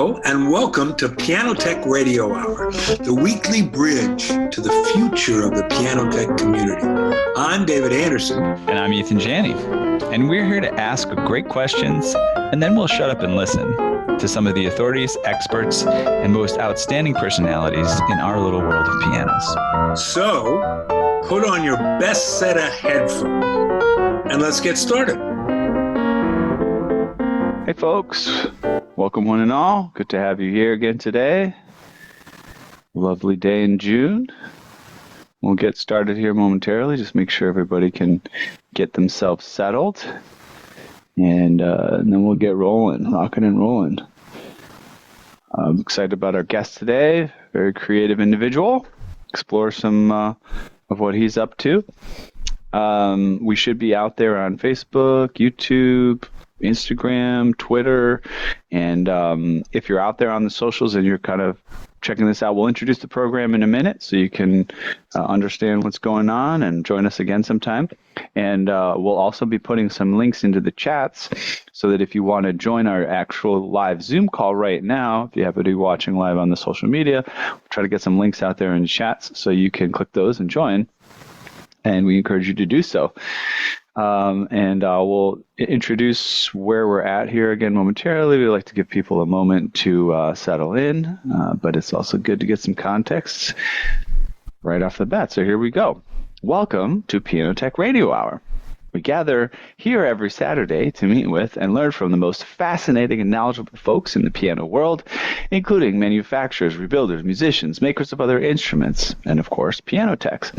Hello and welcome to Piano Tech Radio Hour, the weekly bridge to the future of the piano tech community. I'm David Anderson. And I'm Ethan Janney. And we're here to ask great questions, and then we'll shut up and listen to some of the authorities, experts, and most outstanding personalities in our little world of pianos. So, put on your best set of headphones, and let's get started. Hey folks, welcome one and all. Good to have you here again today. Lovely day in June. We'll get started here momentarily. Just make sure everybody can get themselves settled. And then we'll get rolling, rocking and rolling. I'm excited about our guest today. Very creative individual. Explore some of what he's up to. We should be out there on Facebook, YouTube, Instagram, Twitter, and if you're out there on the socials and you're kind of checking this out, we'll introduce the program in a minute so you can understand what's going on and join us again sometime. And we'll also be putting some links into the chats so that if you want to join our actual live Zoom call right now, if you happen to be watching live on the social media, we'll try to get some links out there in the chats so you can click those and join. And we encourage you to do so. And we'll introduce where we're at here again momentarily. We like to give people a moment to settle in, but it's also good to get some context right off the bat. So here we go. Welcome to Piano Tech Radio Hour. We gather here every Saturday to meet with and learn from the most fascinating and knowledgeable folks in the piano world, including manufacturers, rebuilders, musicians, makers of other instruments, and of course, piano techs.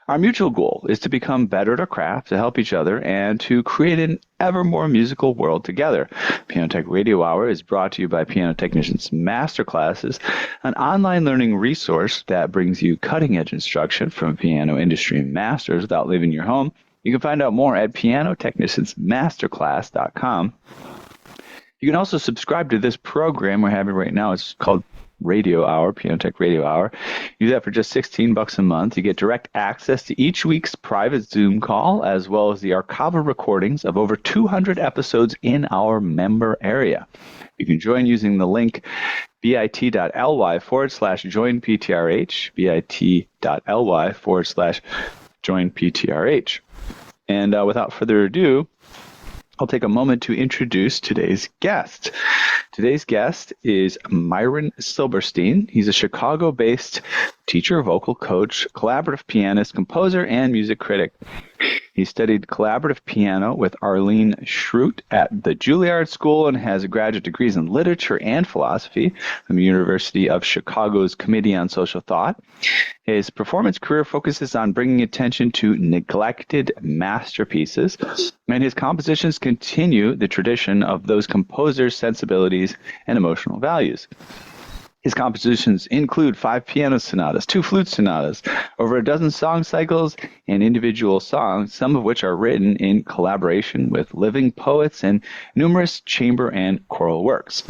Our mutual goal is to become better at our craft, to help each other, and to create an ever more musical world together. Piano Tech Radio Hour is brought to you by Piano Technicians Masterclasses, an online learning resource that brings you cutting-edge instruction from piano industry masters without leaving your home. You can find out more at pianotechniciansmasterclass.com. You can also subscribe to this program we're having right now. It's called Radio Hour, Piano Tech Radio Hour. You do that for just $16 a month. You get direct access to each week's private Zoom call, as well as the archival recordings of over 200 episodes in our member area. You can join using the link bit.ly/joinptrh, bit.ly/joinptrh. And without further ado, I'll take a moment to introduce today's guest. Today's guest is Myron Silberstein. He's a Chicago-based teacher, vocal coach, collaborative pianist, composer, and music critic. He studied collaborative piano with Arlene Schrute at the Juilliard School and has graduate degrees in literature and philosophy from the University of Chicago's Committee on Social Thought. His performance career focuses on bringing attention to neglected masterpieces, and his compositions continue the tradition of those composers' sensibilities and emotional values. His compositions include 5 piano sonatas, 2 flute sonatas, over a dozen song cycles, and individual songs, some of which are written in collaboration with living poets, and numerous chamber and choral works.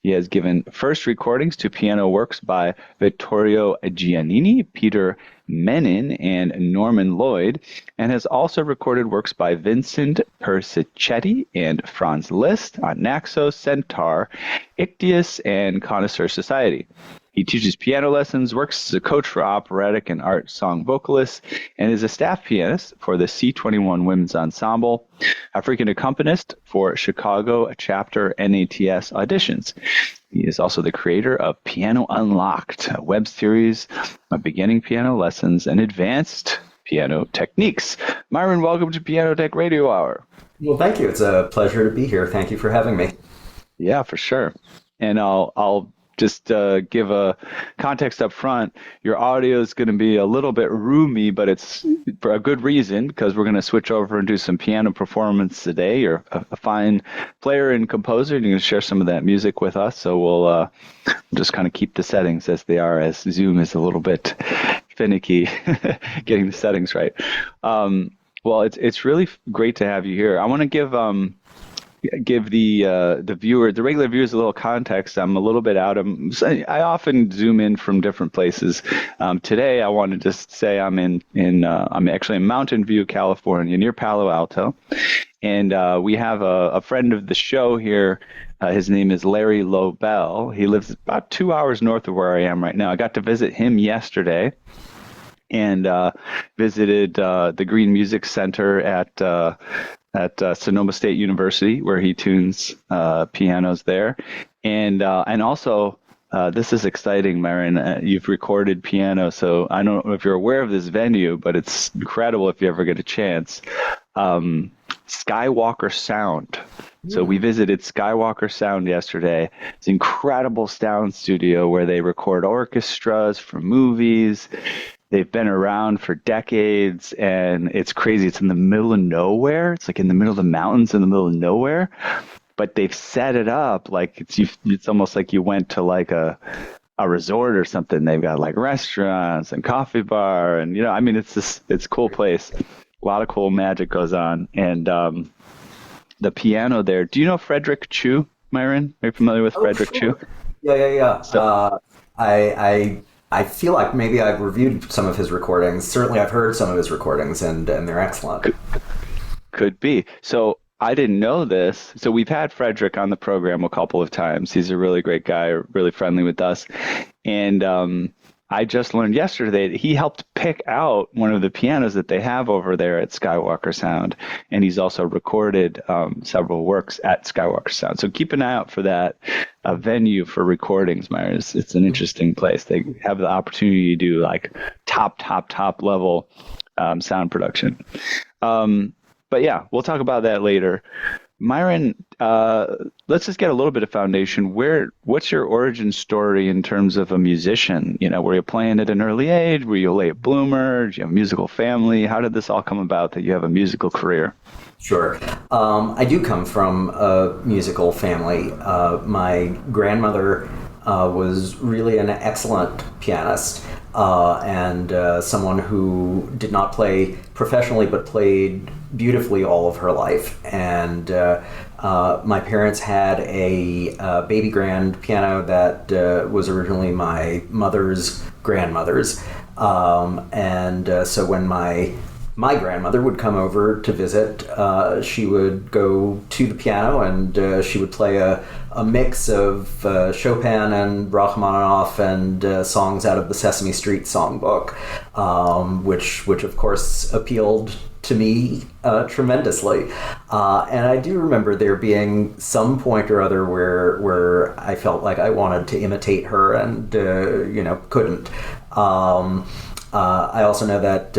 He has given first recordings to piano works by Vittorio Giannini, Peter Menin, and Norman Lloyd, and has also recorded works by Vincent Persichetti and Franz Liszt on Naxos, Centaur, Ictius, and Connoisseur Society. He teaches piano lessons, works as a coach for operatic and art song vocalists, and is a staff pianist for the C21 Women's Ensemble, a frequent accompanist for Chicago chapter NATS auditions. He is also the creator of Piano Unlocked, a web series of beginning piano lessons and advanced piano techniques. Myron, welcome to Piano Tech Radio Hour. Well, thank you. It's a pleasure to be here. Thank you for having me. Yeah, for sure. And I'll just give a context up front. Your audio is going to be a little bit roomy, but it's for a good reason, because we're going to switch over and do some piano performance today. You're a fine player and composer, and you're going to share some of that music with us. So we'll just kind of keep the settings as they are, as Zoom is a little bit finicky getting the settings right. Well, it's really great to have you here. I want to give the viewer, the regular viewers, a little context. I'm a little bit out of. I often zoom in from different places. Today, I wanted to say I'm actually in Mountain View, California, near Palo Alto, And we have a friend of the show here. His name is Larry Lobel. He lives about 2 hours north of where I am right now. I got to visit him yesterday and visited the Green Music Center at Sonoma State University, where he tunes pianos there. And also, this is exciting, Myron. You've recorded piano, so I don't know if you're aware of this venue, but it's incredible if you ever get a chance. Skywalker Sound. So we visited Skywalker Sound yesterday. It's an incredible sound studio where they record orchestras for movies. They've been around for decades, and it's crazy. It's in the middle of nowhere. It's like in the middle of the mountains in the middle of nowhere. But they've set it up like it's almost like you went to like a resort or something. They've got like restaurants and coffee bar, and it's a cool place. A lot of cool magic goes on, and the piano there. Do you know Frederick Chu, Myron? Are you familiar with Frederick Sure. Chu? Yeah. So, I feel like maybe I've reviewed some of his recordings. Certainly, I've heard some of his recordings, and they're excellent. Could be. So I didn't know this. So we've had Frederick on the program a couple of times. He's a really great guy, really friendly with us. And I just learned yesterday that he helped pick out one of the pianos that they have over there at Skywalker Sound. And he's also recorded several works at Skywalker Sound. So keep an eye out for that venue for recordings, Myron. It's an interesting place. They have the opportunity to do like top level sound production. But yeah, we'll talk about that later. Myron, let's just get a little bit of foundation. What's your origin story in terms of a musician? Were you playing at an early age? Were you a late bloomer? Do you have a musical family? How did this all come about that you have a musical career? Sure. I do come from a musical family. My grandmother was really an excellent pianist and someone who did not play professionally but played beautifully all of her life. And my parents had a baby grand piano that was originally my mother's grandmother's. So when my grandmother would come over to visit, she would go to the piano and she would play a mix of Chopin and Rachmaninoff and songs out of the Sesame Street songbook, which of course appealed to me tremendously. And I do remember there being some point or other where I felt like I wanted to imitate her and couldn't. I also know that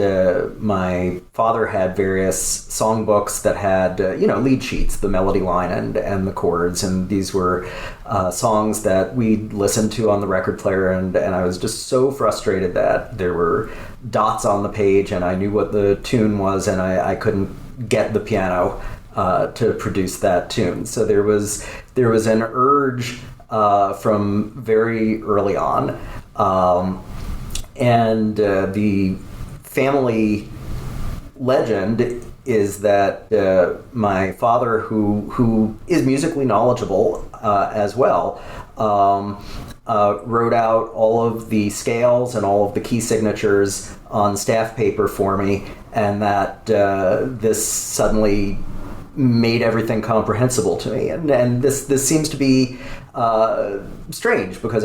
my father had various songbooks that had, lead sheets, the melody line and the chords, and these were songs that we listened to on the record player, and I was just so frustrated that there were dots on the page, and I knew what the tune was, and I couldn't get the piano to produce that tune. So there was an urge from very early on. And the family legend is that my father, who is musically knowledgeable as well, wrote out all of the scales and all of the key signatures on staff paper for me, and that this suddenly made everything comprehensible to me. And this seems to be strange because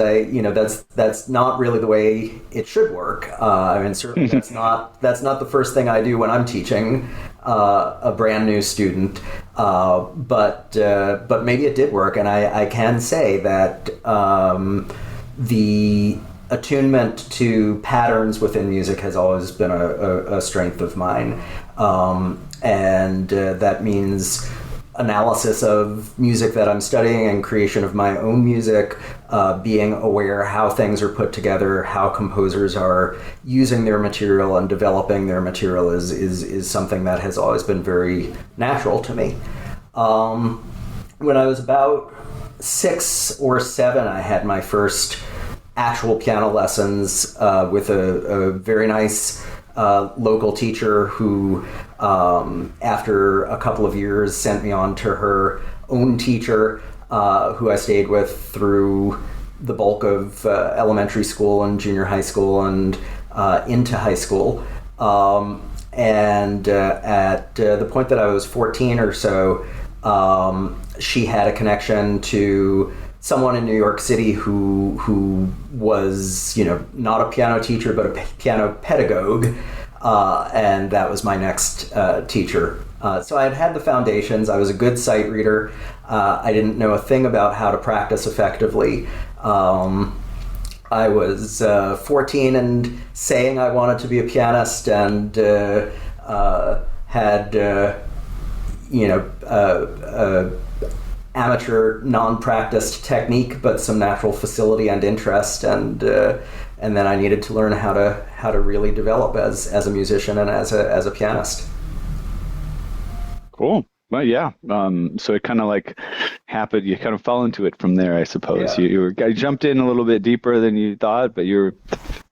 that's not really the way it should work. Certainly that's not the first thing I do when I'm teaching a brand new student. But maybe it did work, and I can say that the attunement to patterns within music has always been a strength of mine. And that means analysis of music that I'm studying and creation of my own music, being aware how things are put together, how composers are using their material and developing their material is something that has always been very natural to me. When I was about 6 or 7, I had my first actual piano lessons with a very nice local teacher who, after a couple of years, sent me on to her own teacher, who I stayed with through the bulk of elementary school and junior high school and into high school. and at the point that I was 14 or so, she had a connection to someone in New York City who was, not a piano teacher, but a piano pedagogue, and that was my next teacher. So I had the foundations. I was a good sight reader. I didn't know a thing about how to practice effectively. I was 14 and saying I wanted to be a pianist, and had amateur, non-practiced technique, but some natural facility and interest, and then I needed to learn how to really develop as a musician and as a pianist. Cool. Well, yeah. So it kind of like happened. You kind of fell into it from there, I suppose. Yeah. You jumped in a little bit deeper than you thought, but you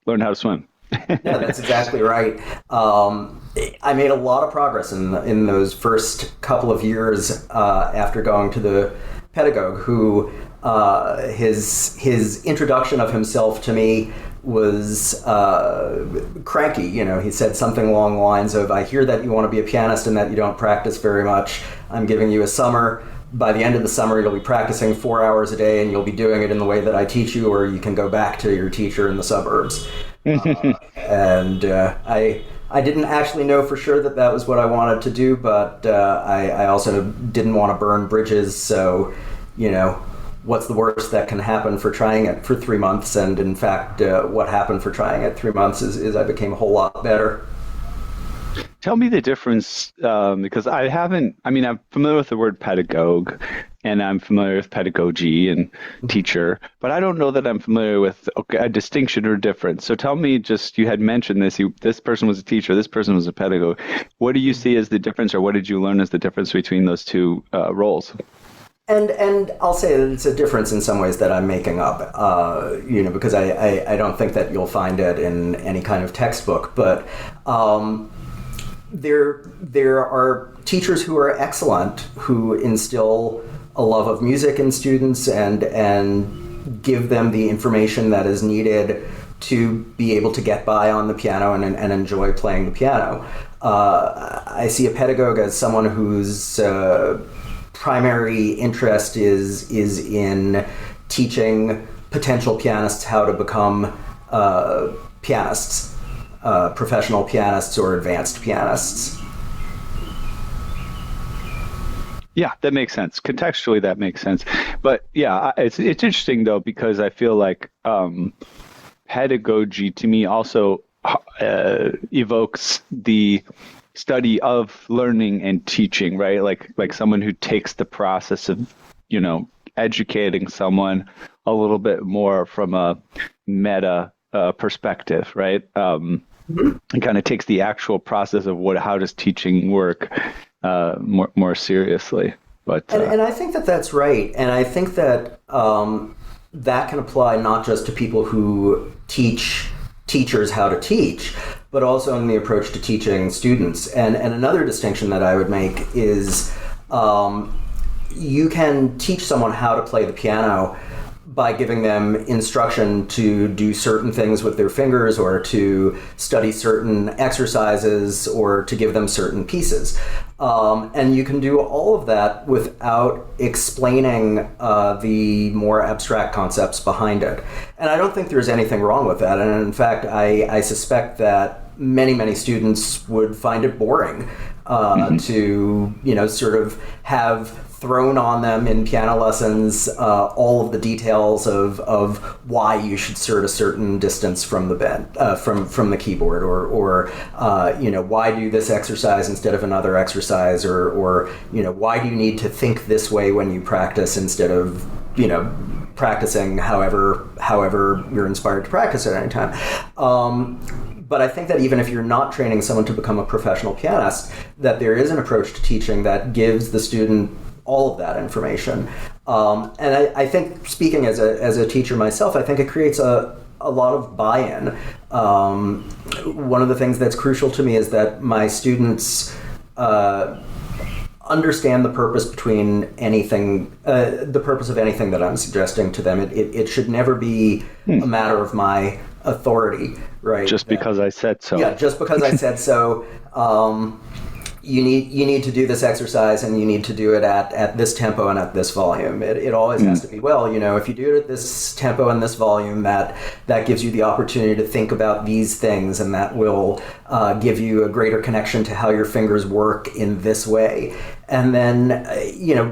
learned how to swim. Yeah, that's exactly right. I made a lot of progress in those first couple of years after going to the pedagogue, who his introduction of himself to me was cranky. He said something along the lines of, "I hear that you want to be a pianist and that you don't practice very much. I'm giving you a summer. By the end of the summer, you'll be practicing 4 hours a day, and you'll be doing it in the way that I teach you, or you can go back to your teacher in the suburbs." And I didn't actually know for sure that was what I wanted to do, but I also didn't want to burn bridges. So, what's the worst that can happen for trying it for 3 months? And in fact, what happened for trying it 3 months is I became a whole lot better. Tell me the difference, because I'm familiar with the word pedagogue, and I'm familiar with pedagogy and teacher, but I don't know that I'm familiar with a distinction or difference. So tell me, you had mentioned this person was a teacher, this person was a pedagogue. What do you see as the difference, or what did you learn as the difference between those two roles? And I'll say that it's a difference in some ways that I'm making up, because I don't think that you'll find it in any kind of textbook, but there are teachers who are excellent, who instill a love of music in students and give them the information that is needed to be able to get by on the piano and enjoy playing the piano. I see a pedagogue as someone whose primary interest is in teaching potential pianists how to become pianists. Professional pianists or advanced pianists. Yeah, that makes sense. Contextually, that makes sense. But yeah, it's interesting though, because I feel like pedagogy to me also evokes the study of learning and teaching, right? Like someone who takes the process of, educating someone a little bit more from a meta perspective, right? And kind of takes the actual process of how does teaching work more seriously. But and I think that that's right, and I think that that can apply not just to people who teach teachers how to teach, but also in the approach to teaching students. And another distinction that I would make is you can teach someone how to play the piano by giving them instruction to do certain things with their fingers, or to study certain exercises, or to give them certain pieces. And you can do all of that without explaining the more abstract concepts behind it. And I don't think there's anything wrong with that. And in fact, I suspect that many students would find it boring to, sort of have thrown on them in piano lessons all of the details of why you should sit a certain distance from the bed, from the keyboard, or why do this exercise instead of another exercise, or why do you need to think this way when you practice instead of practicing however you're inspired to practice at any time. But I think that even if you're not training someone to become a professional pianist, that there is an approach to teaching that gives the student all of that information. And I think, speaking as a teacher myself, I think it creates a lot of buy-in. One of the things that's crucial to me is that my students understand the purpose between the purpose of anything that I'm suggesting to them. It should never be a matter of my authority, right? Just because I said so. Yeah, just because I said so. You need to do this exercise, and you need to do it at this tempo and at this volume. It always has to be, well, if you do it at this tempo and this volume, that gives you the opportunity to think about these things, and that will give you a greater connection to how your fingers work in this way. And then,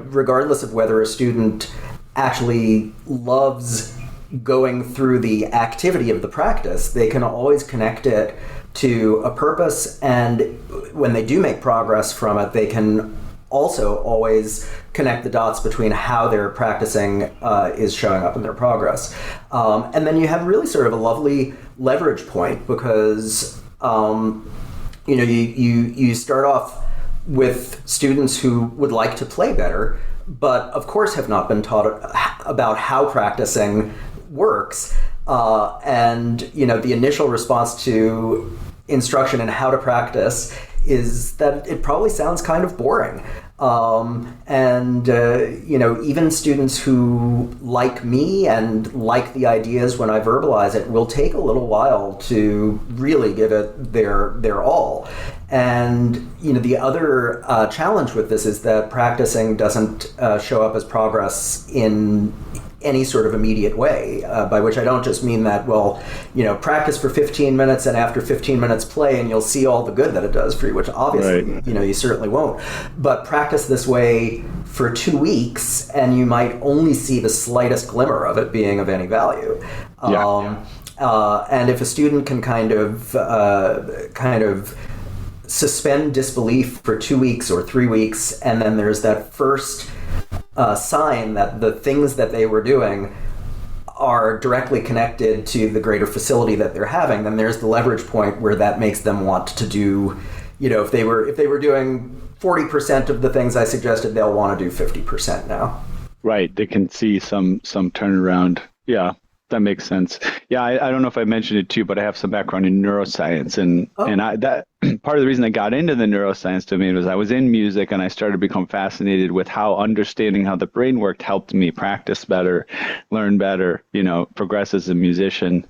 regardless of whether a student actually loves going through the activity of the practice, they can always connect it to a purpose, and when they do make progress from it, they can also always connect the dots between how they're practicing is showing up in their progress. And then you have really sort of a lovely leverage point, because you start off with students who would like to play better, but of course have not been taught about how practicing works. And the initial response to instruction in how to practice is that it probably sounds kind of boring. Even students who like me and like the ideas when I verbalize it will take a little while to really give it their all. And the other challenge with this is that practicing doesn't show up as progress in any sort of immediate way, by which I don't just mean that, practice for 15 minutes and after 15 minutes play and you'll see all the good that it does for you, which obviously, right, you certainly won't. But practice this way for 2 weeks and you might only see the slightest glimmer of it being of any value. And if a student can kind of suspend disbelief for 2 weeks or 3 weeks, and then there's that first sign that the things that they were doing are directly connected to the greater facility that they're having, then there's the leverage point where that makes them want to do, if they were doing 40% of the things I suggested, they'll want to do 50% now. Right. They can see some turnaround. Yeah. That makes sense. Yeah, I don't know if I mentioned it too, but I have some background in neuroscience, and that part of the reason I got into the neuroscience domain was I was in music, and I started to become fascinated with how understanding how the brain worked helped me practice better, learn better, progress as a musician,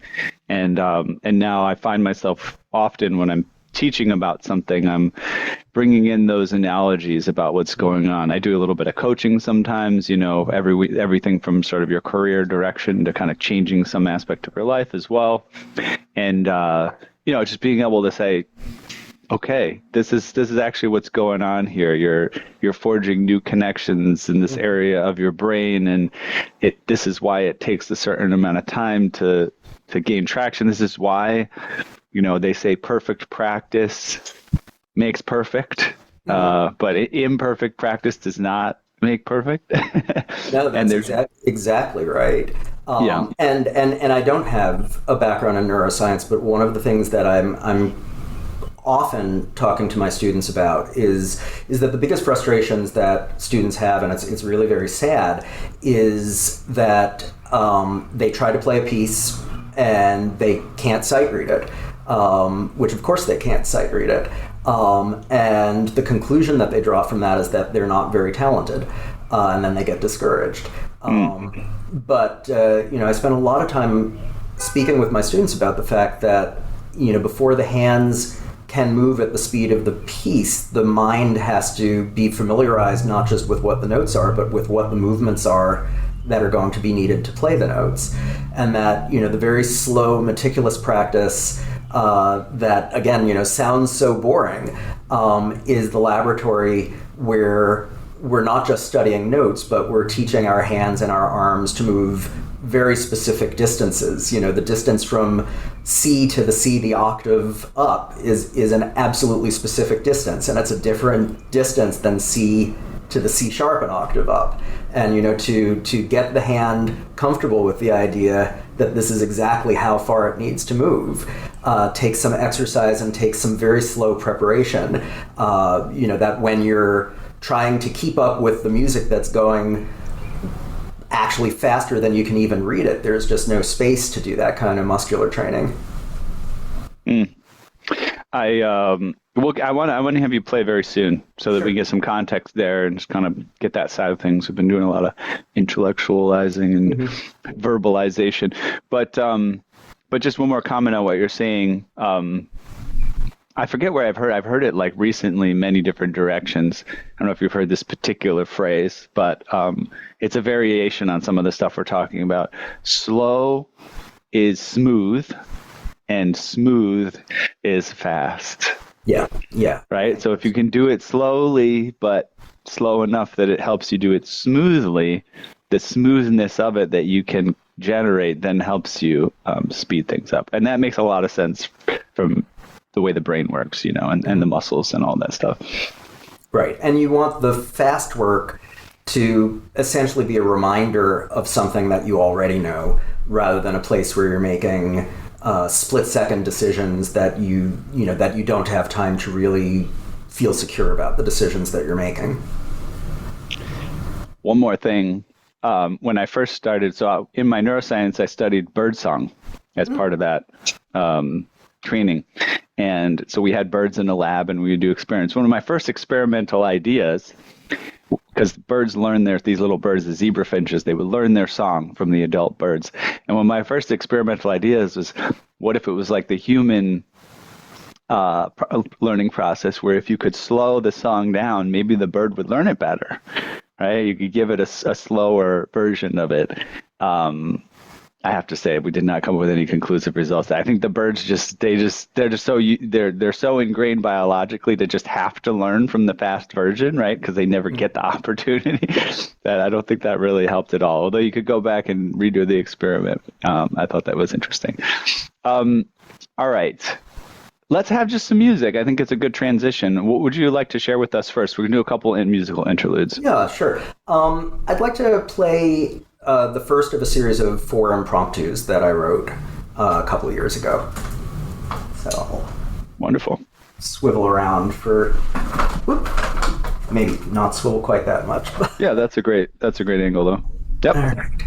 and now I find myself often when I'm teaching about something, I'm bringing in those analogies about what's going on. I do a little bit of coaching sometimes, every week, everything from sort of your career direction to kind of changing some aspect of your life as well. And, just being able to say, okay, this is actually what's going on here. You're forging new connections in this area of your brain, and this is why it takes a certain amount of time to gain traction. This is why they say perfect practice makes perfect, but imperfect practice does not make perfect. No, that's exactly right. And I don't have a background in neuroscience, but one of the things that I'm often talking to my students about is that the biggest frustrations that students have, and it's really very sad, is that they try to play a piece and they can't sight read it. Which of course they can't sight read it. And the conclusion that they draw from that is that they're not very talented, and then they get discouraged. But I spend a lot of time speaking with my students about the fact that, before the hands can move at the speed of the piece, the mind has to be familiarized not just with what the notes are, but with what the movements are that are going to be needed to play the notes. And that, the very slow, meticulous practice that, again, sounds so boring, is the laboratory where we're not just studying notes, but we're teaching our hands and our arms to move very specific distances. The distance from C to the C, the octave up, is an absolutely specific distance, and it's a different distance than C to the C sharp, an octave up. And to get the hand comfortable with the idea that this is exactly how far it needs to move takes some exercise and takes some very slow preparation. That when you're trying to keep up with the music that's going actually faster than you can even read it, there's just no space to do that kind of muscular training. I want to have you play very soon so that we get some context there and just kind of get that side of things. We've been doing a lot of intellectualizing and verbalization. But But just one more comment on what you're saying. I forget where I've heard it like recently, many different directions. I don't know if you've heard this particular phrase, but it's a variation on some of the stuff we're talking about. Slow is smooth, and smooth is fast. Yeah. Right? So if you can do it slowly, but slow enough that it helps you do it smoothly, the smoothness of it that you can generate then helps you speed things up. And that makes a lot of sense from the way the brain works, and the muscles and all that stuff. Right. And you want the fast work to essentially be a reminder of something that you already know, rather than a place where you're making split-second decisions that you don't have time to really feel secure about the decisions that you're making. One more thing. When I first started, so in my neuroscience, I studied birdsong as part of that training. And so we had birds in a lab and we would do experiments. One of my first experimental ideas, because birds learn these little birds, the zebra finches, they would learn their song from the adult birds. And one of my first experimental ideas was, what if it was like the human learning process, where if you could slow the song down, maybe the bird would learn it better, right? You could give it a slower version of it. I have to say, we did not come up with any conclusive results. I think the birds they're so ingrained biologically to just have to learn from the fast version, right? Because they never get the opportunity. That I don't think that really helped at all. Although you could go back and redo the experiment. I thought that was interesting. All right. Let's have just some music. I think it's a good transition. What would you like to share with us first? We're going to do a couple musical interludes. Yeah, sure. I'd like to play the first of a series of 4 impromptus that I wrote a couple of years ago. So, wonderful. Swivel around for, maybe not swivel quite that much. Yeah, that's a great angle though. Yep. All right.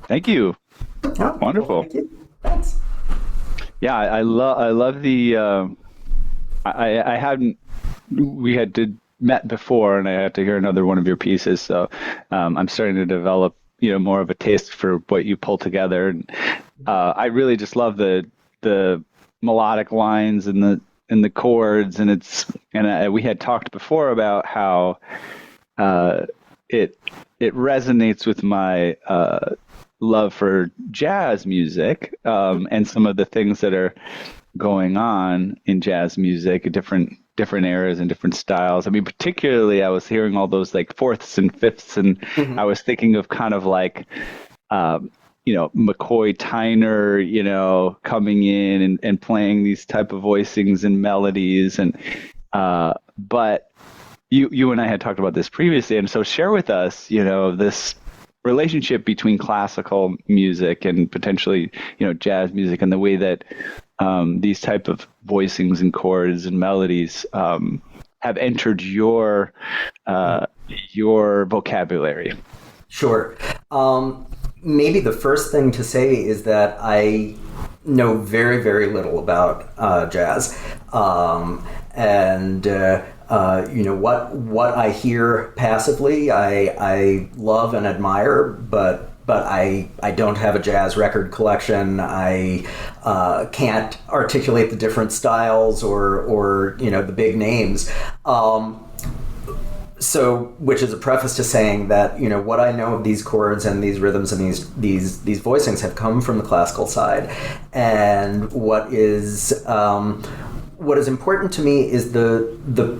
Thank you. Oh, wonderful. Thank you. Thanks. Yeah, I love the. I hadn't. We had met before, and I had to hear another one of your pieces. So I'm starting to develop, more of a taste for what you pull together. And I really just love the melodic lines and the chords, and we had talked before about how it resonates with my love for jazz music and some of the things that are going on in jazz music, different eras and different styles. I mean, particularly I was hearing all those like fourths and fifths, and I was thinking of kind of like McCoy Tyner, coming in and playing these type of voicings and melodies, and but you and I had talked about this previously, and so share with us, relationship between classical music and potentially, jazz music, and the way that these type of voicings and chords and melodies have entered your vocabulary. Sure. Maybe the first thing to say is that I know very, very little about jazz, and what I hear passively, I love and admire, but I don't have a jazz record collection. I can't articulate the different styles or the big names. So, which is a preface to saying that what I know of these chords and these rhythms and these voicings have come from the classical side, and what is important to me is the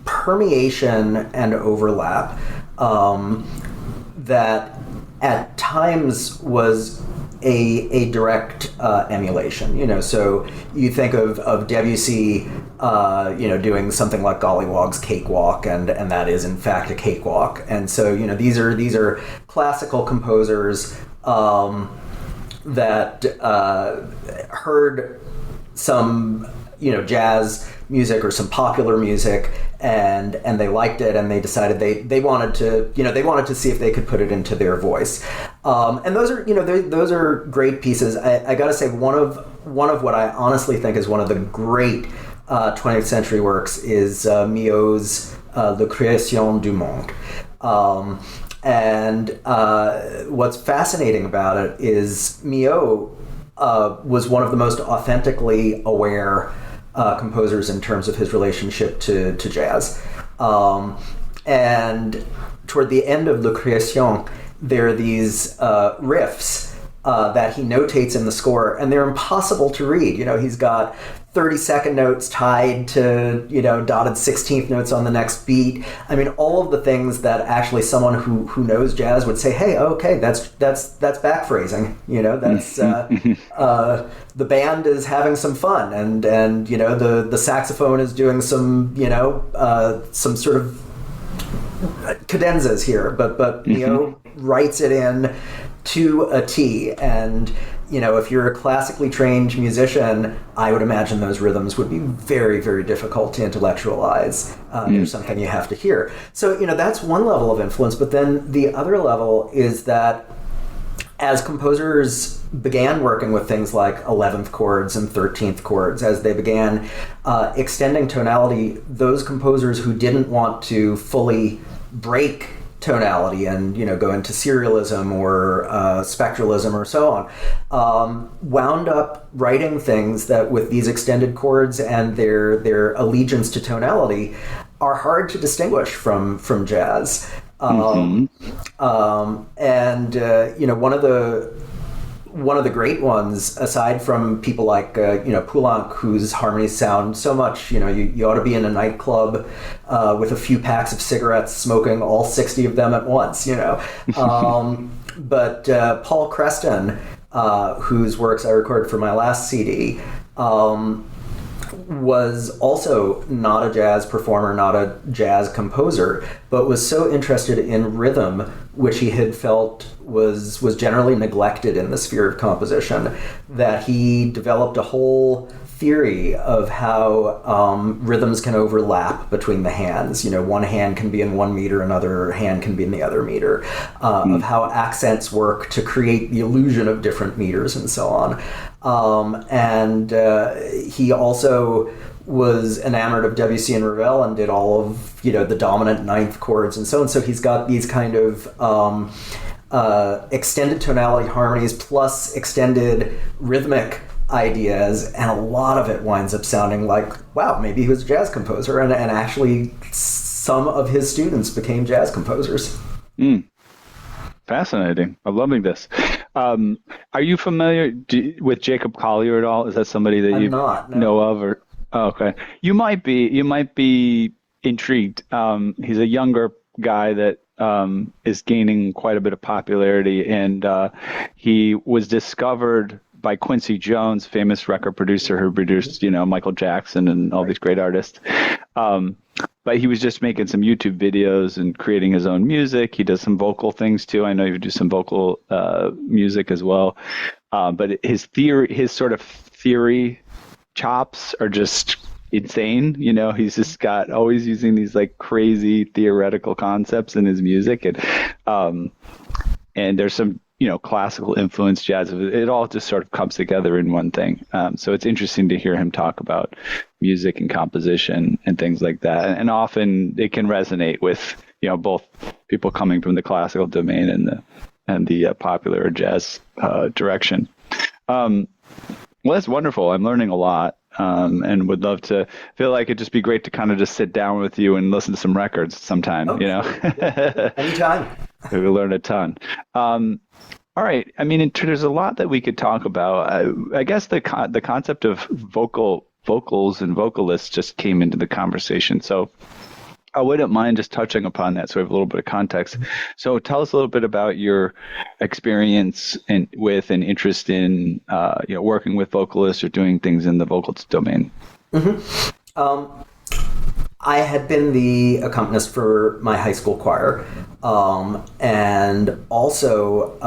permeation and overlap that at times was a direct emulation. So you think of Debussy, doing something like Gollywog's Cakewalk, and that is in fact a cakewalk. And so these are classical composers that heard some jazz music or some popular music, and they liked it, and they decided they wanted to see if they could put it into their voice. And those are great pieces. I got to say, one of what I honestly think is one of the great 20th century works is Milhaud's La Création du Monde. And what's fascinating about it is Milhaud was one of the most authentically aware composers in terms of his relationship to jazz. And toward the end of La Création, there are these riffs that he notates in the score, and they're impossible to read. He's got 30-second notes tied to, dotted 16th notes on the next beat. I mean, all of the things that actually someone who knows jazz would say, hey, okay, that's back phrasing. That's the band is having some fun, and the saxophone is doing some sort of cadenzas here, but writes it in to a T. And if you're a classically trained musician, I would imagine those rhythms would be very, very difficult to intellectualize. There's something you have to hear. So that's one level of influence. But then the other level is that as composers began working with things like 11th chords and 13th chords, as they began extending tonality, those composers who didn't want to fully break tonality and go into serialism or spectralism or so on, wound up writing things that, with these extended chords and their allegiance to tonality, are hard to distinguish from jazz. And one of the great ones, aside from people like Poulenc, whose harmonies sound so much, you ought to be in a nightclub with a few packs of cigarettes, smoking all 60 of them at once. But Paul Creston, whose works I recorded for my last CD, was also not a jazz performer, not a jazz composer, but was so interested in rhythm, which he had felt was generally neglected in the sphere of composition, that he developed a whole theory of how rhythms can overlap between the hands. One hand can be in one meter, another hand can be in the other meter, of how accents work to create the illusion of different meters and so on. And he also was enamored of Debussy and Ravel and did all of the dominant ninth chords and so on. So he's got these kind of extended tonality harmonies plus extended rhythmic ideas, and a lot of it winds up sounding like, wow, maybe he was a jazz composer, and actually some of his students became jazz composers. Fascinating. I'm loving this. Are you familiar with Jacob Collier at all? Is that somebody that you know of? Or okay, you might be intrigued. He's a younger guy that is gaining quite a bit of popularity, and he was discovered by Quincy Jones, famous record producer who produced, Michael Jackson and all these great artists. but he was just making some YouTube videos and creating his own music. He does some vocal things too. I know you do some vocal music as well. But his sort of theory chops are just insane. He's just got always using these like crazy theoretical concepts in his music, and there's some classical influence, jazz. It all just sort of comes together in one thing. So it's interesting to hear him talk about music and composition and things like that. And often it can resonate with both people coming from the classical domain and the popular or jazz direction. Well, that's wonderful. I'm learning a lot. And would love to feel like it'd just be great to kind of just sit down with you and listen to some records sometime, Yeah. Anytime. We learn a ton. All right. I mean, there's a lot that we could talk about. I guess the concept of vocals and vocalists just came into the conversation. So I wouldn't mind just touching upon that so we have a little bit of context. So tell us a little bit about your experience with and interest in working with vocalists or doing things in the vocal domain. Mm-hmm. I had been the accompanist for my high school choir, and also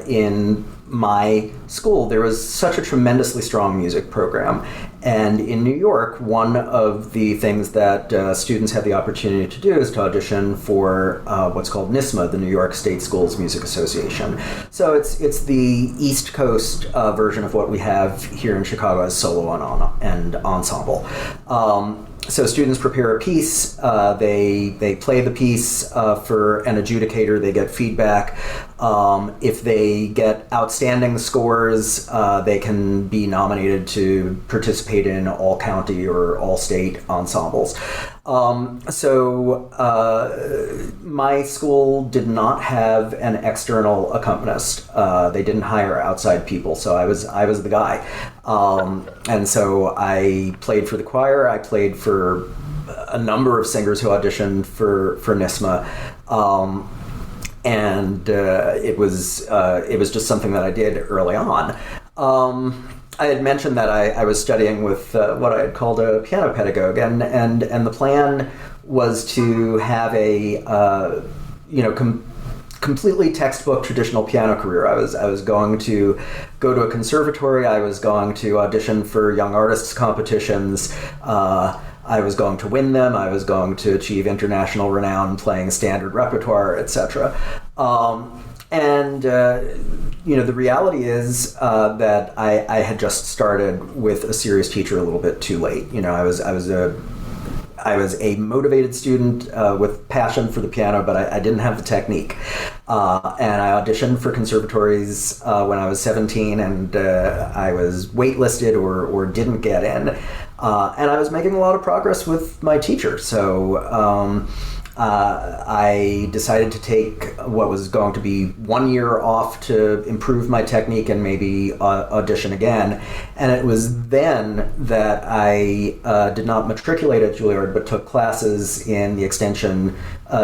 in my school there was such a tremendously strong music program. And in New York, one of the things that students had the opportunity to do is to audition for what's called NYSSMA, the New York State Schools Music Association. So it's the East Coast version of what we have here in Chicago as solo and ensemble. So students prepare a piece, they play the piece for an adjudicator, they get feedback. If they get outstanding scores, they can be nominated to participate in all county or all state ensembles. So my school did not have an external accompanist. They didn't hire outside people, so I was the guy. And so I played for the choir. I played for a number of singers who auditioned for NYSSMA. And it was just something that I did early on. I had mentioned that I was studying with what I had called a piano pedagogue, and the plan was to have a completely textbook traditional piano career. I was going to go to a conservatory. I was going to audition for young artists competitions. I was going to win them. I was going to achieve international renown playing standard repertoire, etc. The reality is that I had just started with a serious teacher a little bit too late. I was a motivated student with passion for the piano, but I didn't have the technique. And I auditioned for conservatories when I was 17, and I was waitlisted or didn't get in. And I was making a lot of progress with my teacher. So I decided to take what was going to be 1 year off to improve my technique and maybe audition again. And it was then that I did not matriculate at Juilliard, but took classes in the extension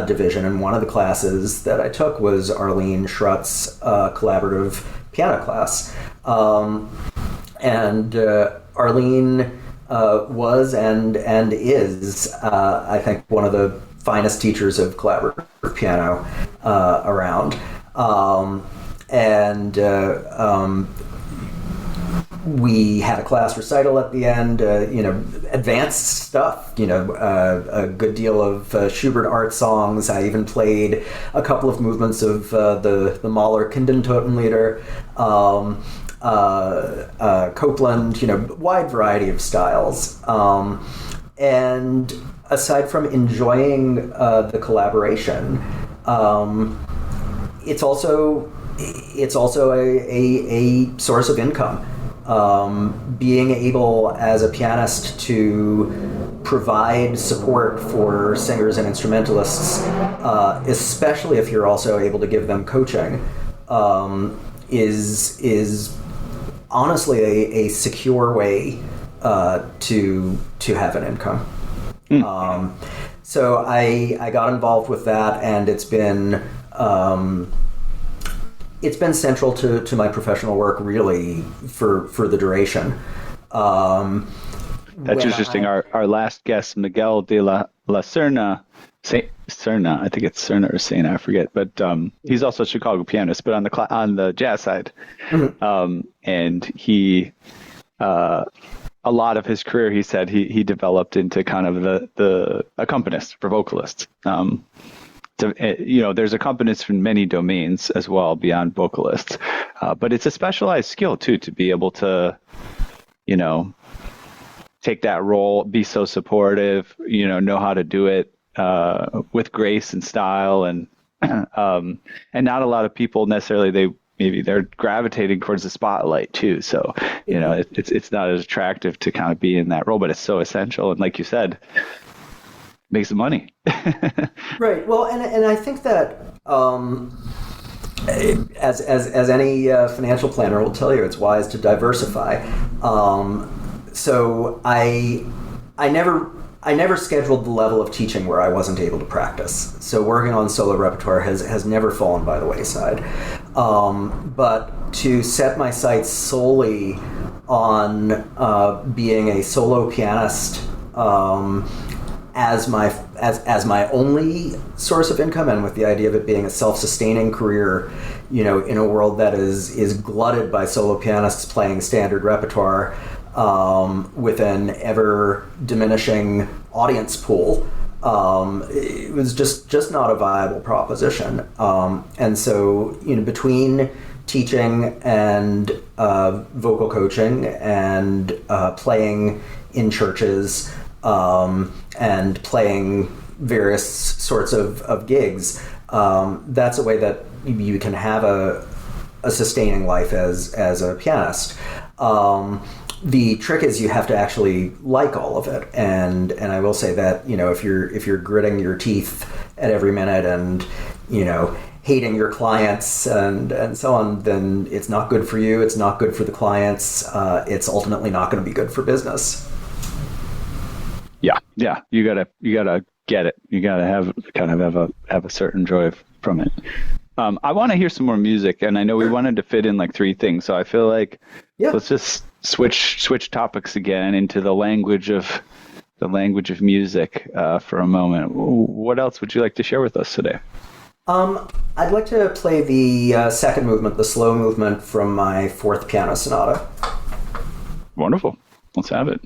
division. And one of the classes that I took was Arlene Schrutz's collaborative piano class. Arlene was and is, I think, one of the finest teachers of collaborative piano around. We had a class recital at the end, advanced stuff, a good deal of Schubert art songs. I even played a couple of movements of the Mahler Kindertotenlieder, Copland, wide variety of styles. And aside from enjoying the collaboration, it's also a source of income. Being able as a pianist to provide support for singers and instrumentalists, especially if you're also able to give them coaching, is honestly a secure way to have an income. So I got involved with that, and it's been central to my professional work really for the duration. That's interesting. Our last guest, Miguel de la Serna, Serna, I think it's Serna or Sena, I forget, but he's also a Chicago pianist, but on the jazz side. Mm-hmm. And he, a lot of his career, he said he developed into kind of the accompanist for vocalists. There's accompanists in many domains as well beyond vocalists, but it's a specialized skill too, to be able to, take that role, be so supportive, know how to do it with grace and style, and not a lot of people necessarily, they're gravitating towards the spotlight too. So, it's not as attractive to kind of be in that role, but it's so essential. And like you said, make some money. Right. Well, and I think that as any financial planner will tell you, it's wise to diversify. So I never scheduled the level of teaching where I wasn't able to practice. So working on solo repertoire has never fallen by the wayside. But to set my sights solely on being a solo pianist as my only source of income, and with the idea of it being a self-sustaining career, in a world that is glutted by solo pianists playing standard repertoire, with an ever diminishing audience pool, it was just not a viable proposition. And so, between teaching and vocal coaching and playing in churches, and playing various sorts of gigs, that's a way that you can have a sustaining life as a pianist. The trick is you have to actually like all of it, and I will say that if you're gritting your teeth at every minute and hating your clients and so on, then it's not good for you. It's not good for the clients. It's ultimately not going to be good for business. Yeah. You gotta get it. You gotta have a certain joy from it. I want to hear some more music, and I know we wanted to fit in like 3 things, so I feel like let's just switch topics again into the language of music for a moment. What else would you like to share with us today? I'd like to play the second movement, the slow movement from my 4th Piano Sonata. Wonderful. Let's have it.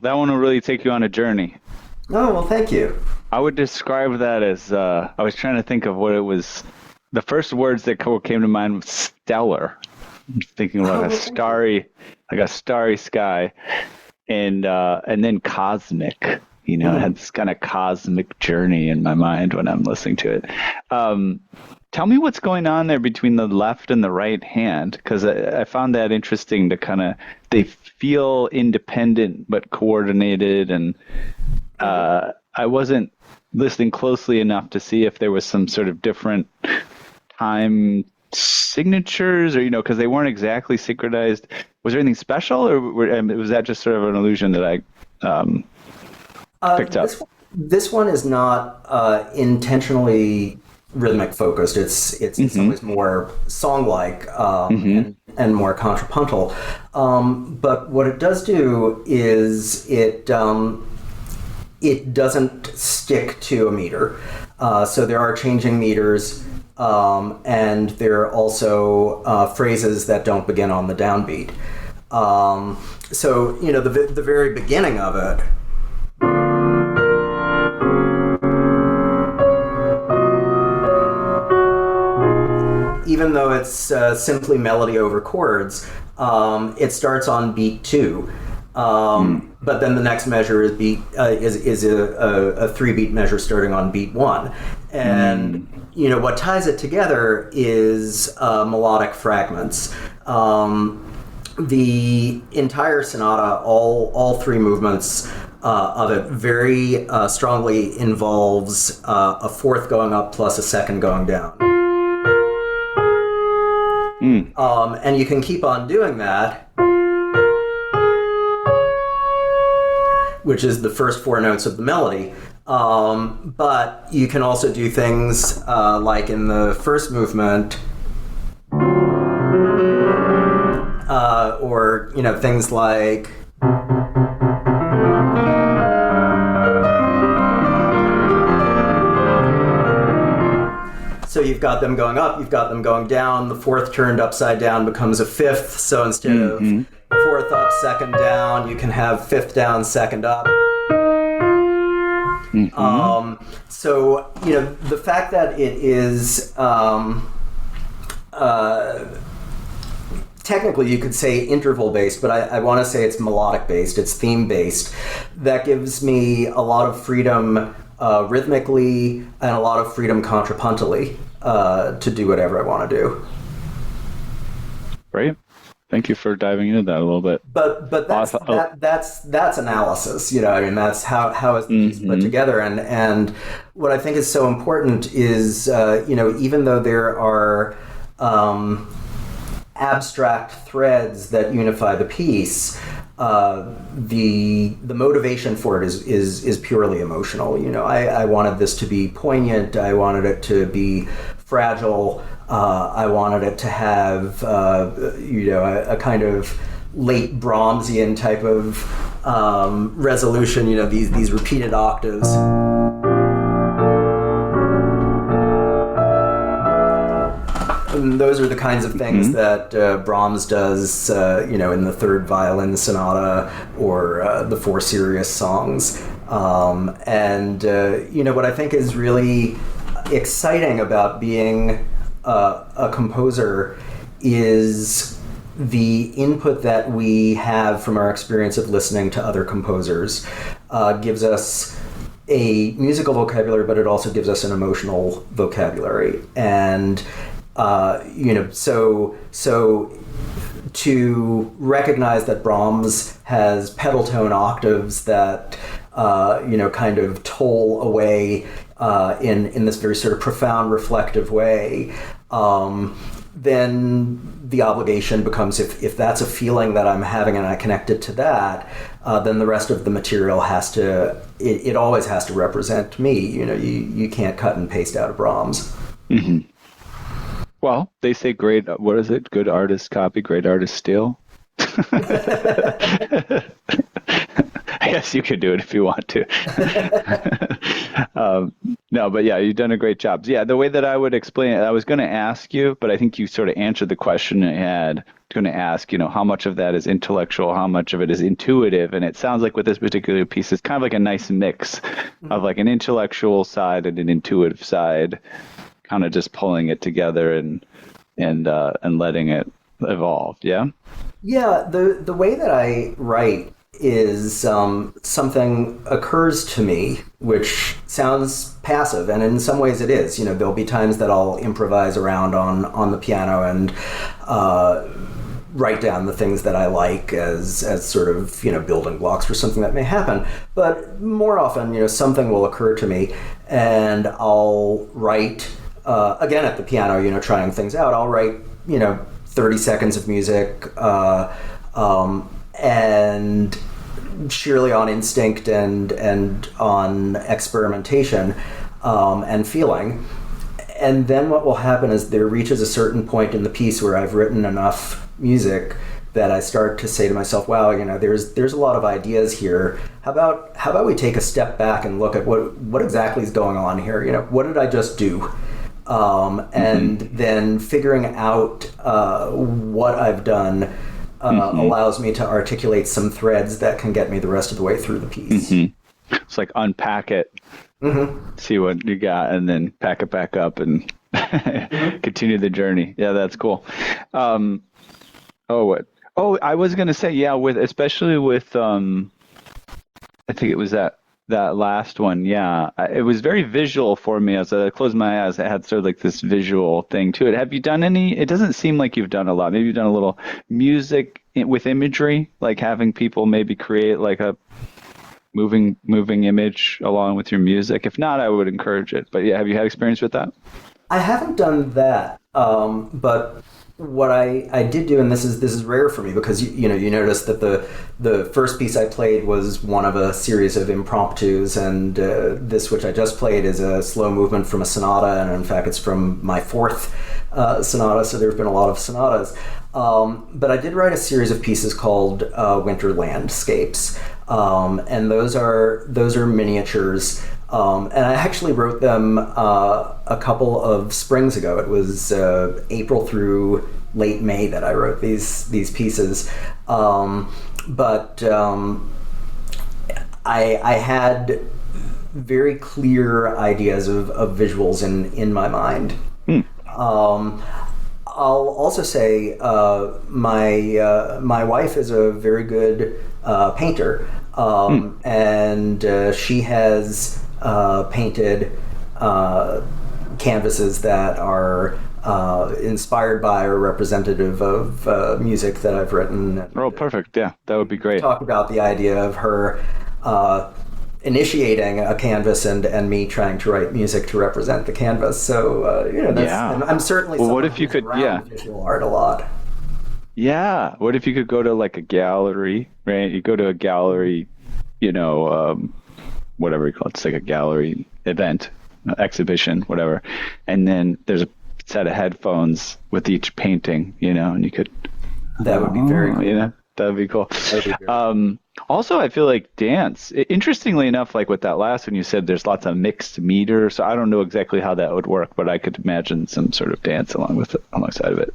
That one will really take you on a journey. Oh, well, thank you. I would describe that as, I was trying to think of what it was. The first words that came to mind was stellar. I'm thinking about a starry sky, and then cosmic. You know, I had this kind of cosmic journey in my mind when I'm listening to it. Tell me what's going on there between the left and the right hand, because I found that interesting to kind of, they feel independent but coordinated, and I wasn't listening closely enough to see if there was some sort of different time signatures, or, you know, because they weren't exactly synchronized. Was there anything special, or was that just sort of an illusion that I picked up? This one is not intentionally rhythmic focused. It's in some ways more song-like and more contrapuntal. But what it does do is it doesn't stick to a meter. So there are changing meters, and there are also phrases that don't begin on the downbeat. So, you know, the very beginning of it, even though it's simply melody over chords, it starts on beat 2. But then the next measure is a 3-beat measure starting on beat 1. And, you know, what ties it together is melodic fragments. The entire sonata, all 3 movements of it very strongly involves a fourth going up plus a second going down. And you can keep on doing that, which is the first 4 notes of the melody. But you can also do things like in the first movement, or, you know, things like so you've got them going up, you've got them going down, the fourth turned upside down becomes a fifth, so instead of fourth up, second down, you can have fifth down, second up. So, you know, the fact that it is technically you could say interval-based, but I want to say it's melodic-based, it's theme-based. That gives me a lot of freedom rhythmically and a lot of freedom contrapuntally to do whatever I want to do. Great. Thank you for diving into that a little bit. But that's analysis, you know. I mean, that's how it's put together, and what I think is so important is you know, even though there are abstract threads that unify the piece, the motivation for it is purely emotional. You know, I wanted this to be poignant. I wanted it to be fragile. I wanted it to have, you know, a kind of late Brahmsian type of resolution. You know, these repeated octaves. And those are the kinds of things that Brahms does, you know, in the third violin sonata or the 4 serious songs. And you know, what I think is really exciting about being a composer is the input that we have from our experience of listening to other composers. Gives us a musical vocabulary, but it also gives us an emotional vocabulary. And you know, so to recognize that Brahms has pedal tone octaves that you know, kind of toll away in this very sort of profound reflective way, then the obligation becomes, if that's a feeling that I'm having and I connect it to that, then the rest of the material has to, it always has to represent me. You know, you can't cut and paste out of Brahms. Well, they say great, what is it? Good artists copy, great artists steal. I guess you could do it if you want to. No, but yeah, you've done a great job. Yeah, the way that I would explain it, I was going to ask you, but I think you sort of answered the question I had. Going to ask, how much of that is intellectual, how much of it is intuitive, and it sounds like with this particular piece, it's kind of like a nice mix of like an intellectual side and an intuitive side, kind of just pulling it together and letting it evolve. Yeah. Yeah. The way that I write is something occurs to me, which sounds passive, and in some ways it is. There'll be times that I'll improvise around on the piano and write down the things that I like as sort of, building blocks for something that may happen. But more often, something will occur to me and I'll write, again at the piano, trying things out. I'll write, 30 seconds of music and sheerly on instinct and on experimentation and feeling. And then what will happen is there reaches a certain point in the piece where I've written enough music that I start to say to myself, wow, there's a lot of ideas here. How about we take a step back and look at what exactly is going on here? What did I just do? And then figuring out what I've done allows me to articulate some threads that can get me the rest of the way through the piece. It's like unpack it, see what you got, and then pack it back up and continue the journey. Yeah, that's cool. I was going to say, yeah, especially with, I think it was that last one. Yeah, it was very visual for me. As I closed my eyes, it had sort of like this visual thing to it. Have you done any? It doesn't seem like you've done a lot. Maybe you've done a little music with imagery, like having people maybe create like a moving image along with your music. If not, I would encourage it. But yeah, have you had experience with that? I haven't done that, but what I did do, and this is rare for me because you notice that the first piece I played was one of a series of impromptus, and this which I just played is a slow movement from a sonata, and in fact it's from my fourth sonata. So there have been a lot of sonatas, but I did write a series of pieces called Winter Landscapes, and those are miniatures. And I actually wrote them a couple of springs ago. It was April through late May that I wrote these pieces. But I had very clear ideas of visuals in my mind. I'll also say my wife is a very good painter, and she has painted canvases that are inspired by or representative of music that I've written. Oh, perfect. Yeah, that would be great. Talk about the idea of her initiating a canvas and me trying to write music to represent the canvas. So, I'm certainly what if you could, visual art a lot. Yeah. What if you could go to like a gallery, right? You go to a gallery, whatever you call it, it's like a gallery event, exhibition, whatever. And then there's a set of headphones with each painting, and you could. That would be very cool. That would be cool. Also, I feel like dance, interestingly enough, like with that last one, you said there's lots of mixed meter. So I don't know exactly how that would work, but I could imagine some sort of dance alongside of it.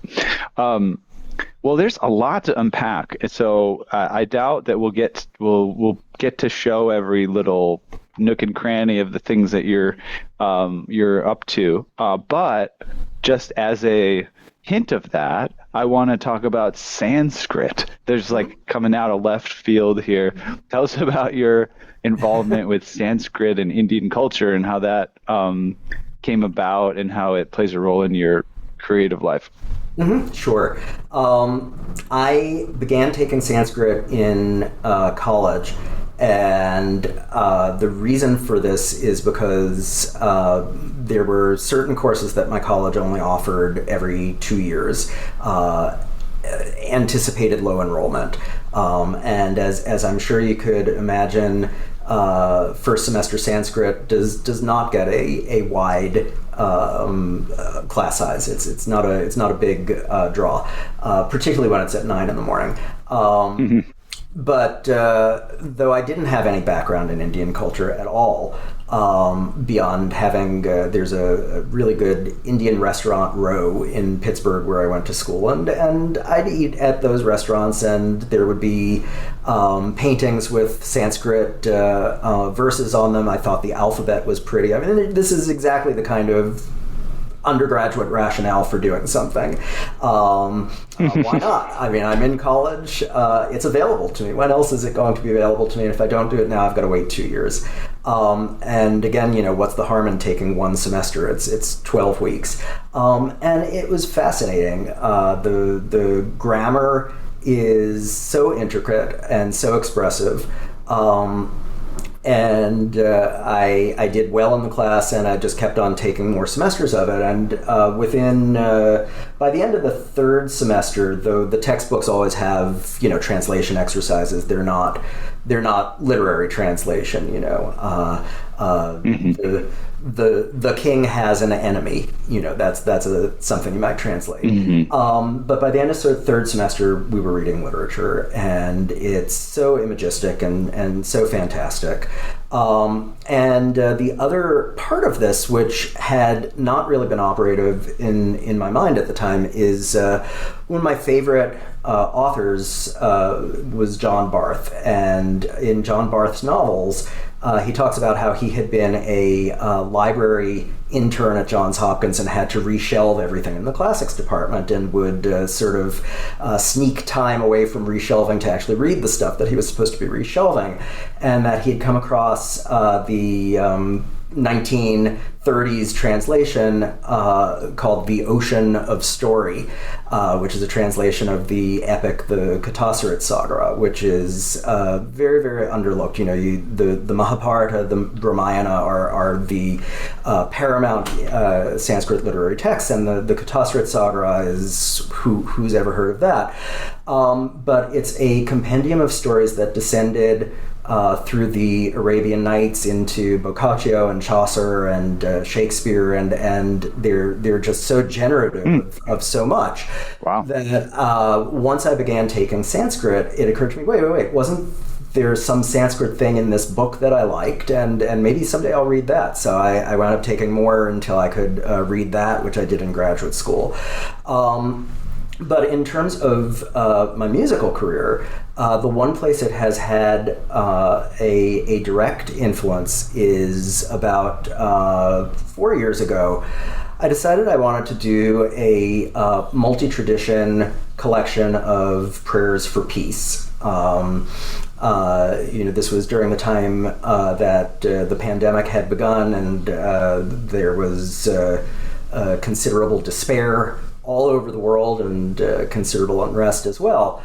Well, there's a lot to unpack, so I doubt that we'll get to show every little nook and cranny of the things that you're up to. But just as a hint of that, I want to talk about Sanskrit. There's like coming out of left field here. Tell us about your involvement with Sanskrit and Indian culture and how that came about and how it plays a role in your creative life. Sure. I began taking Sanskrit in college, and the reason for this is because there were certain courses that my college only offered every 2 years, anticipated low enrollment, and as I'm sure you could imagine, first semester Sanskrit does not get a wide class size. It's not a big draw, particularly when it's at 9 a.m. But though I didn't have any background in Indian culture at all, beyond having, there's a really good Indian restaurant row in Pittsburgh where I went to school, and I'd eat at those restaurants, and there would be paintings with Sanskrit verses on them. I thought the alphabet was pretty. I mean, this is exactly the kind of undergraduate rationale for doing something. Why not? I mean, I'm in college. It's available to me. When else is it going to be available to me? And if I don't do it now, I've got to wait 2 years. And again, what's the harm in taking one semester? It's 12 weeks. And it was fascinating. The grammar is so intricate and so expressive. And I did well in the class, and I just kept on taking more semesters of it. And by the end of the third semester, though the textbooks always have translation exercises, they're not literary translation. The king has an enemy. That's something you might translate. Mm-hmm. But by the end of the third semester, we were reading literature, and it's so imagistic and so fantastic. And the other part of this, which had not really been operative in my mind at the time, is one of my favorite authors was John Barth. And in John Barth's novels, he talks about how he had been a library intern at Johns Hopkins and had to reshelve everything in the classics department, and would sort of sneak time away from reshelving to actually read the stuff that he was supposed to be reshelving, and that he had come across the 1930s translation called The Ocean of Story, which is a translation of the epic The Katasurit Saga, which is very, very underlooked. The Mahabharata, the Ramayana are the paramount Sanskrit literary texts, and the Katasurit Saga is who's ever heard of that? But it's a compendium of stories that descended through the Arabian Nights into Boccaccio and Chaucer and Shakespeare, and they're just so generative of so much. Wow. That once I began taking Sanskrit, it occurred to me, wait, wasn't there some Sanskrit thing in this book that I liked, and maybe someday I'll read that. So I wound up taking more until I could read that, which I did in graduate school. But in terms of my musical career, the one place it has had a direct influence is about 4 years ago. I decided I wanted to do a multi-tradition collection of prayers for peace. This was during the time that the pandemic had begun, and there was considerable despair all over the world, and considerable unrest as well.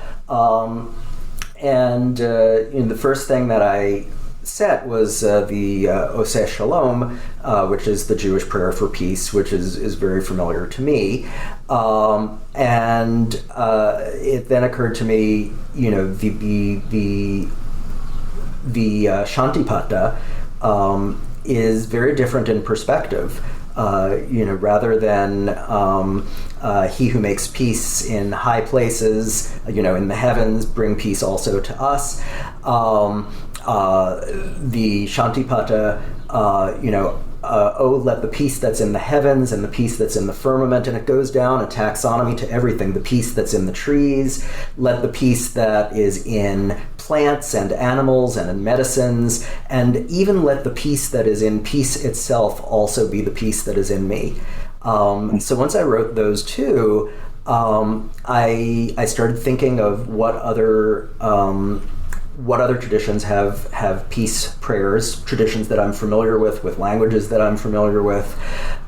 The first thing that I set was the Oseh Shalom, which is the Jewish prayer for peace, which is very familiar to me. It then occurred to me, the Shantipata is very different in perspective. Rather than he who makes peace in high places, in the heavens, bring peace also to us. The Shantipata, let the peace that's in the heavens and the peace that's in the firmament, and it goes down a taxonomy to everything. The peace that's in the trees, let the peace that is in plants and animals and in medicines, and even let the peace that is in peace itself also be the peace that is in me. So once I wrote those two, I started thinking of what other traditions have peace prayers, traditions that I'm familiar with languages that I'm familiar with,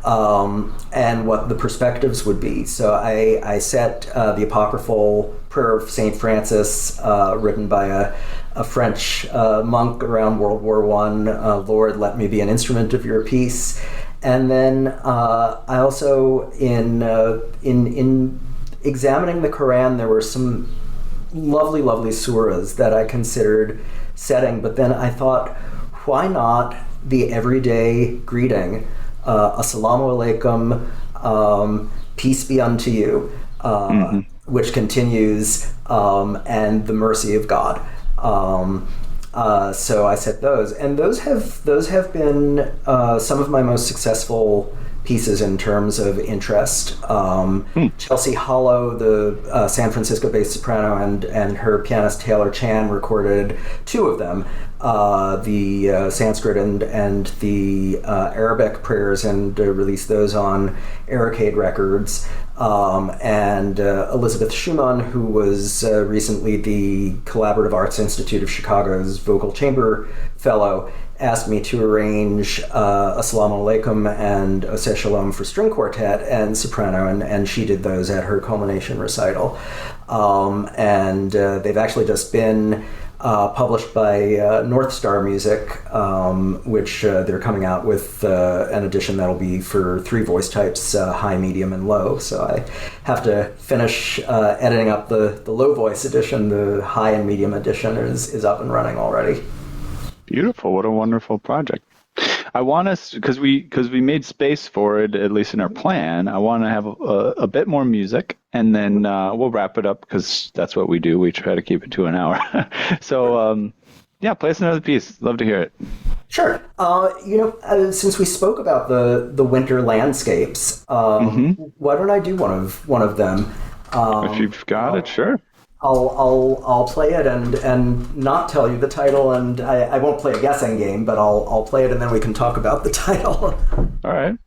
and what the perspectives would be. So I set the apocryphal prayer of St. Francis, written by a French monk around World War I, Lord, let me be an instrument of your peace. And then I also, in examining the Quran, there were some lovely, lovely surahs that I considered setting, but then I thought, why not the everyday greeting, Assalamu alaikum, peace be unto you, which continues, and the mercy of God. So I set those, and those have been some of my most successful pieces in terms of interest. Chelsea Hollow, the San Francisco-based soprano, and her pianist Taylor Chan recorded two of them, the Sanskrit and the Arabic prayers, and released those on Arcade Records. And Elizabeth Schumann, who was recently the Collaborative Arts Institute of Chicago's Vocal Chamber Fellow, asked me to arrange Assalamu Alaikum and Oseh Shalom for string quartet and soprano, and she did those at her culmination recital. And they've actually just been published by North Star Music, which they're coming out with an edition that'll be for three voice types, high, medium, and low. So I have to finish editing up the low voice edition. The high and medium edition is up and running already. Beautiful. What a wonderful project. I want us, because we made space for it, at least in our plan, I want to have a bit more music, and then we'll wrap it up, because that's what we do. We try to keep it to an hour. So, play us another piece. Love to hear it. Sure. Since we spoke about the winter landscapes, why don't I do one of them? If you've got it, sure. I'll play it and not tell you the title, and I won't play a guessing game, but I'll play it and then we can talk about the title. All right.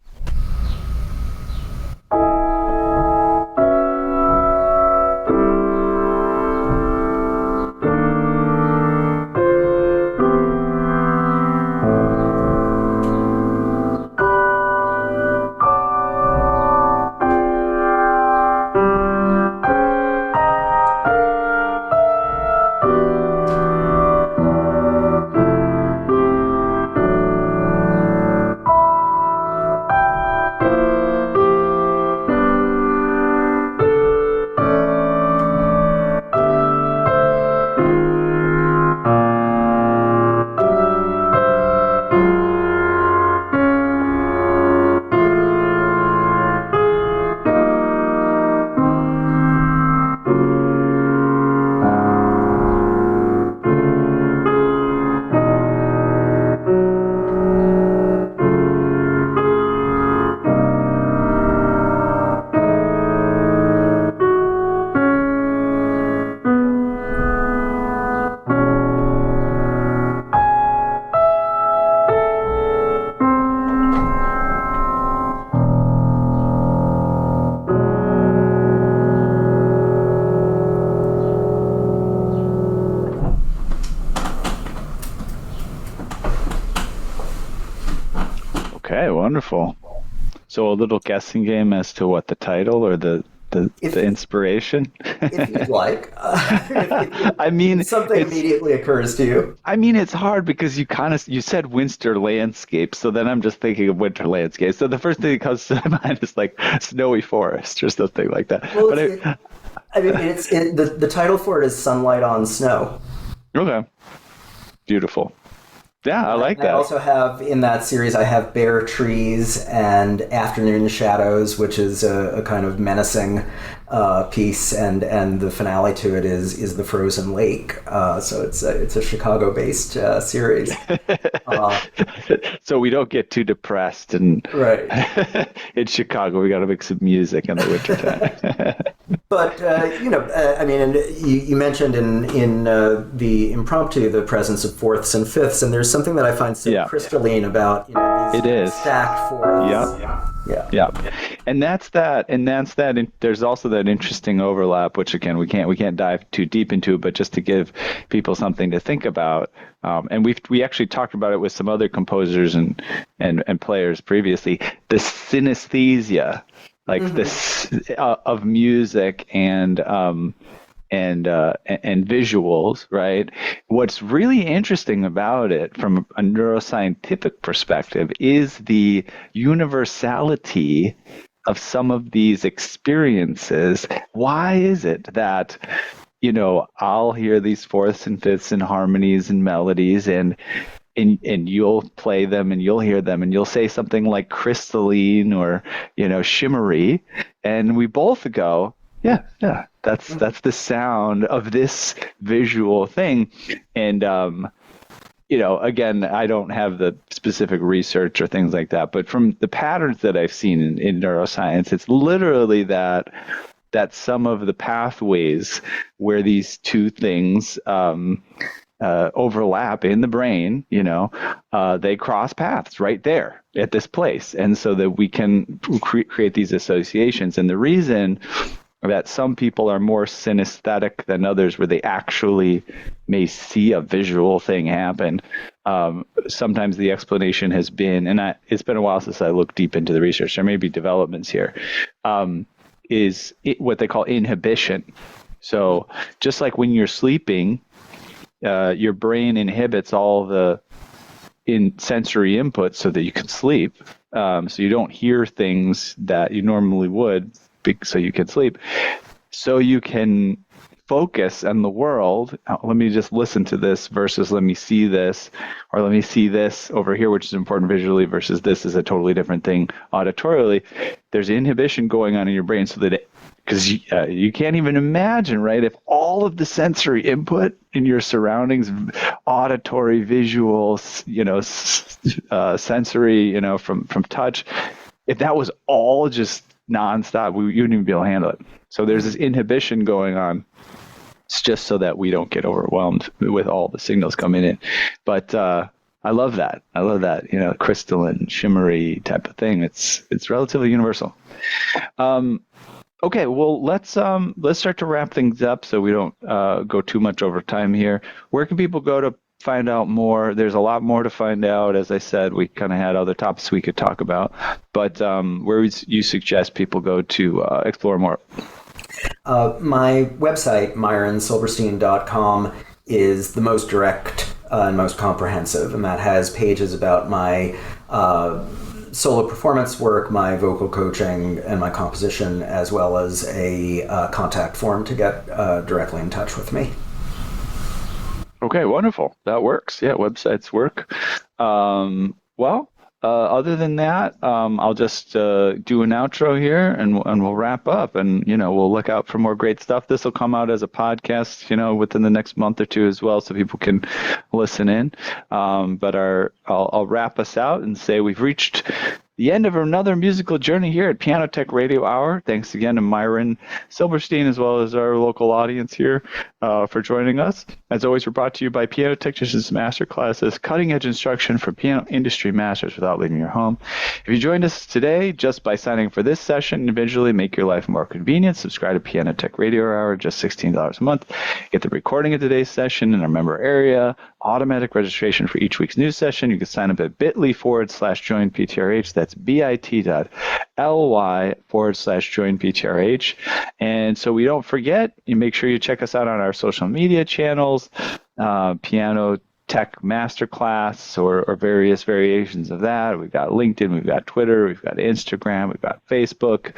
Okay, wonderful. So a little guessing game as to what the title or the inspiration? If you'd like. I mean, something immediately occurs to you. I mean, it's hard because you said winter landscape, so then I'm just thinking of winter landscape. So the first thing that comes to my mind is like snowy forest or something like that. Well, but the title for it is Sunlight on Snow. Okay. Beautiful. Yeah, I like that. I also have, in that series, I have Bare Trees and Afternoon Shadows, which is a kind of menacing piece, and the finale to it is The Frozen Lake. So it's a Chicago-based series. So we don't get too depressed, and right. In Chicago, we got to make some music in the wintertime. But I mean, and you mentioned in the Impromptu the presence of fourths and fifths, and there's something that I find so crystalline about these stacked fourths. Yeah. And that's that. And there's also that interesting overlap, which again we can't dive too deep into, but just to give people something to think about. And we actually talked about it with some other composers and players previously. The synesthesia, like this of music and visuals, right? What's really interesting about it from a neuroscientific perspective is the universality of some of these experiences. Why is it that, I'll hear these fourths and fifths and harmonies and melodies and you'll play them and you'll hear them and you'll say something like crystalline or, shimmery, and we both go, yeah, That's the sound of this visual thing. And again, I don't have the specific research or things like that, but from the patterns that I've seen in neuroscience, it's literally that some of the pathways where these two things overlap in the brain, they cross paths right there at this place. And so that we can create these associations. And the reason that some people are more synesthetic than others, where they actually may see a visual thing happen. Sometimes the explanation has been, and it's been a while since I looked deep into the research, there may be developments here, is what they call inhibition. So just like when you're sleeping, your brain inhibits all the sensory inputs so that you can sleep. So you don't hear things that you normally would, so you can sleep. So you can focus on the world. Let me just listen to this versus let me see this, or let me see this over here, which is important visually, versus this is a totally different thing auditorially. There's inhibition going on in your brain, so that because you can't even imagine, right? If all of the sensory input in your surroundings, auditory, visual, sensory, from touch, if that was all just nonstop, you wouldn't even be able to handle it. So there's this inhibition going on. It's just so that we don't get overwhelmed with all the signals coming in. But I love that. Crystalline, shimmery type of thing. It's relatively universal. Okay, well, let's start to wrap things up so we don't go too much over time here. Where can people go to find out more? There's a lot more to find out. As I said, we kind of had other topics we could talk about, but where would you suggest people go to explore more? My website, myronsilberstein.com, is the most direct and most comprehensive, and that has pages about my solo performance work, my vocal coaching, and my composition, as well as a contact form to get directly in touch with me. Okay, wonderful. That works. Yeah, websites work. Other than that, I'll just do an outro here, and we'll wrap up. And we'll look out for more great stuff. This will come out as a podcast, within the next month or two as well, so people can listen in. But I'll wrap us out and say we've reached the end of another musical journey here at Piano Tech Radio Hour. Thanks again to Myron Silberstein, as well as our local audience here, for joining us. As always, we're brought to you by Piano Technicians Masterclasses, cutting-edge instruction for piano industry masters without leaving your home. If you joined us today just by signing for this session, individually make your life more convenient, subscribe to Piano Tech Radio Hour, just $16 a month. Get the recording of today's session in our member area, automatic registration for each week's news session. You can sign up at bit.ly/joinptrh. That's bit.ly/joinptrh. And so we don't forget, you make sure you check us out on our social media channels, Piano Tech Masterclass, or various variations of that. We've got LinkedIn, we've got Twitter, we've got Instagram, we've got Facebook.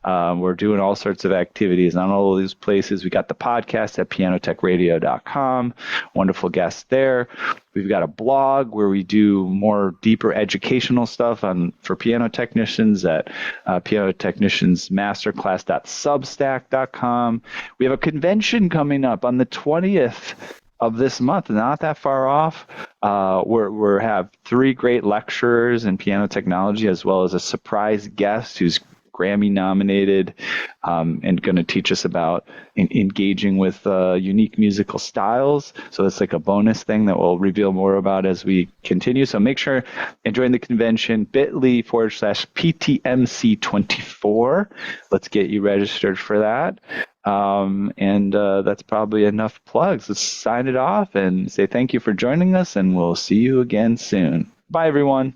We're doing all sorts of activities on all of these places. We got the podcast at pianotechradio.com. Wonderful guests there. We've got a blog where we do more deeper educational stuff for piano technicians at pianotechniciansmasterclass.substack.com. We have a convention coming up on the 20th of this month, not that far off. We have 3 great lecturers in piano technology, as well as a surprise guest who's Grammy nominated, and going to teach us about engaging with unique musical styles. So that's like a bonus thing that we'll reveal more about as we continue. So make sure and join the convention, bit.ly/PTMC24. Let's get you registered for that. And that's probably enough plugs. Let's sign it off and say thank you for joining us, and we'll see you again soon. Bye, everyone.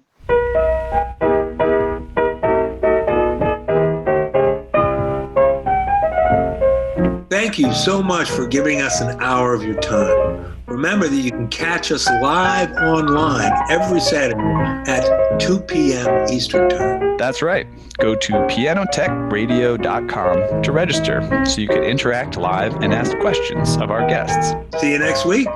Thank you so much for giving us an hour of your time. Remember that you can catch us live online every Saturday at 2 p.m. Eastern Time. That's right. Go to pianotechradio.com to register so you can interact live and ask questions of our guests. See you next week.